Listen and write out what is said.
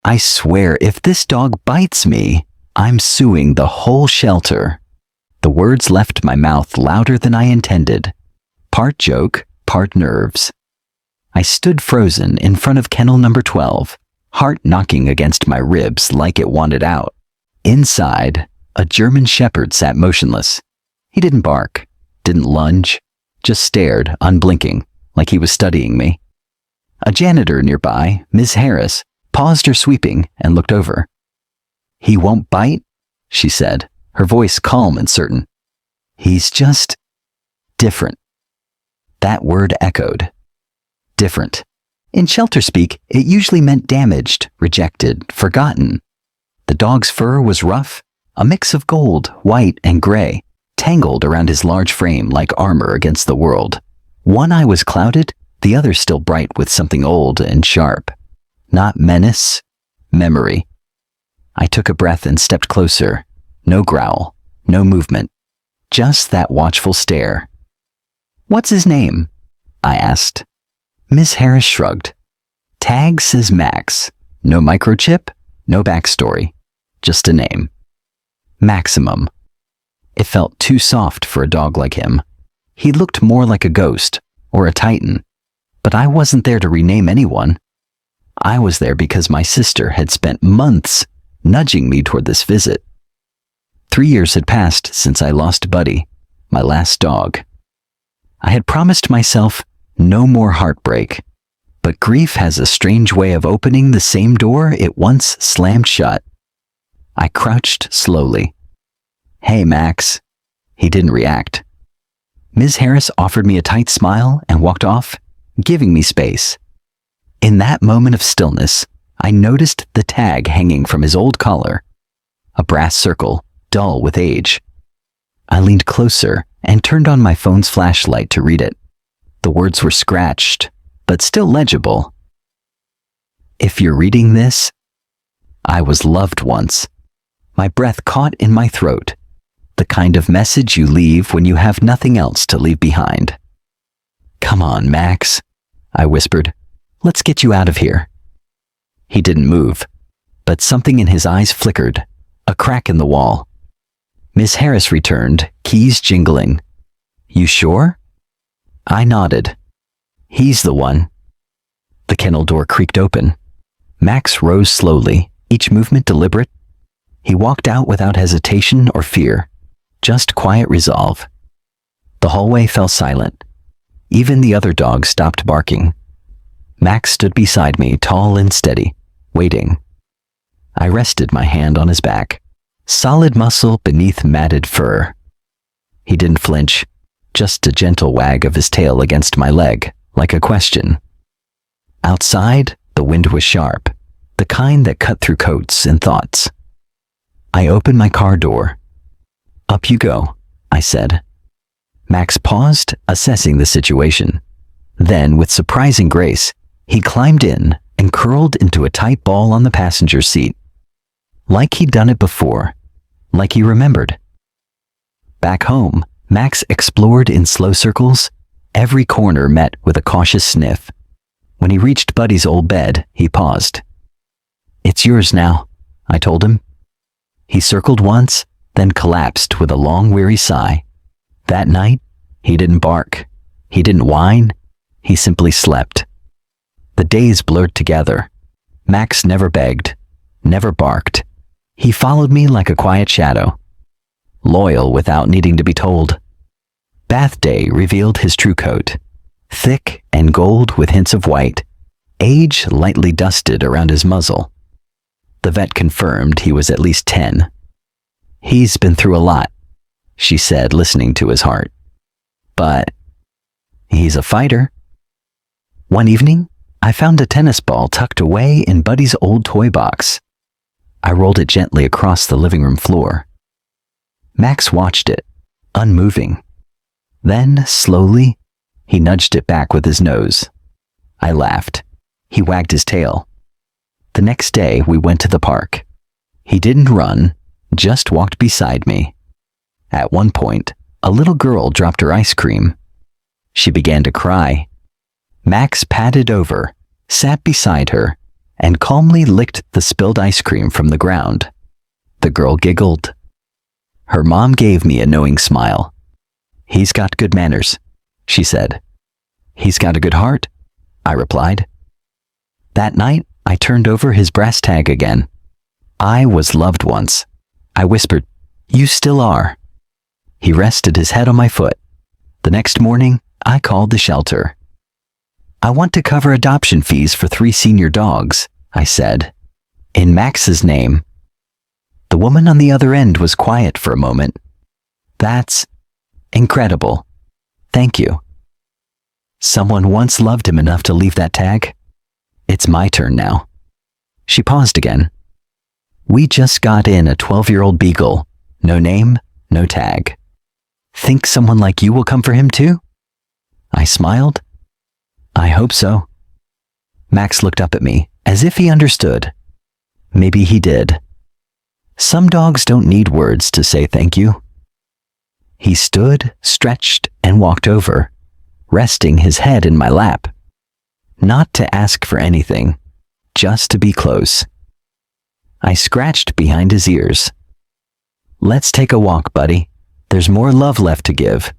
I swear if this dog bites me, I'm suing the whole shelter." The words left my mouth louder than I intended. Part joke, part nerves. I stood frozen in front of kennel number 12, heart knocking against my ribs like it wanted out. Inside, a German Shepherd sat motionless. He didn't bark, didn't lunge, just stared, unblinking, like he was studying me. A janitor nearby, Ms. Harris, paused her sweeping and looked over. "He won't bite?" she said, her voice calm and certain. "He's just different." That word echoed. Different. In shelter speak, it usually meant damaged, rejected, forgotten. The dog's fur was rough, a mix of gold, white, and gray, tangled around his large frame like armor against the world. One eye was clouded, the other still bright with something old and sharp. Not menace, memory. I took a breath and stepped closer. No growl, no movement, just that watchful stare. "What's his name?" I asked. Miss Harris shrugged. "Tag says Max. No microchip, no backstory. Just a name. Maximum." It felt too soft for a dog like him. He looked more like a ghost, or a titan. But I wasn't there to rename anyone. I was there because my sister had spent months nudging me toward this visit. 3 years had passed since I lost Buddy, my last dog. I had promised myself no more heartbreak, but grief has a strange way of opening the same door it once slammed shut. I crouched slowly. "Hey, Max." He didn't react. Ms. Harris offered me a tight smile and walked off, giving me space. In that moment of stillness, I noticed the tag hanging from his old collar. A brass circle, dull with age. I leaned closer and turned on my phone's flashlight to read it. The words were scratched, but still legible. "If you're reading this, I was loved once." My breath caught in my throat. The kind of message you leave when you have nothing else to leave behind. "Come on, Max," I whispered. "Let's get you out of here." He didn't move, but something in his eyes flickered, a crack in the wall. Miss Harris returned, keys jingling. "You sure?" I nodded. "He's the one." The kennel door creaked open. Max rose slowly, each movement deliberate. He walked out without hesitation or fear, just quiet resolve. The hallway fell silent. Even the other dogs stopped barking. Max stood beside me, tall and steady, waiting. I rested my hand on his back, solid muscle beneath matted fur. He didn't flinch, just a gentle wag of his tail against my leg, like a question. Outside, the wind was sharp, the kind that cut through coats and thoughts. I opened my car door. "Up you go," I said. Max paused, assessing the situation. Then, with surprising grace, he climbed in and curled into a tight ball on the passenger seat. Like he'd done it before, like he remembered. Back home, Max explored in slow circles, every corner met with a cautious sniff. When he reached Buddy's old bed, he paused. "It's yours now," I told him. He circled once, then collapsed with a long, weary sigh. That night, he didn't bark. He didn't whine. He simply slept. The days blurred together. Max never begged, never barked. He followed me like a quiet shadow, loyal without needing to be told. Bath day revealed his true coat, thick and gold with hints of white, age lightly dusted around his muzzle. The vet confirmed he was at least 10. "He's been through a lot," she said, listening to his heart. "But he's a fighter." One evening, I found a tennis ball tucked away in Buddy's old toy box. I rolled it gently across the living room floor. Max watched it, unmoving. Then, slowly, he nudged it back with his nose. I laughed. He wagged his tail. The next day, we went to the park. He didn't run, just walked beside me. At one point, a little girl dropped her ice cream. She began to cry. Max padded over, sat beside her, and calmly licked the spilled ice cream from the ground. The girl giggled. Her mom gave me a knowing smile. "He's got good manners," she said. "He's got a good heart," I replied. That night, I turned over his brass tag again. "I was loved once." I whispered, "You still are." He rested his head on my foot. The next morning, I called the shelter. "I want to cover adoption fees for 3 senior dogs," I said, in Max's name. The woman on the other end was quiet for a moment. "That's incredible. Thank you. Someone once loved him enough to leave that tag. It's my turn now." She paused again. "We just got in a 12-year-old beagle. No name, no tag. Think someone like you will come for him too?" I smiled. "I hope so." Max looked up at me, as if he understood. Maybe he did. Some dogs don't need words to say thank you. He stood, stretched, and walked over, resting his head in my lap. Not to ask for anything, just to be close. I scratched behind his ears. "Let's take a walk, buddy. There's more love left to give."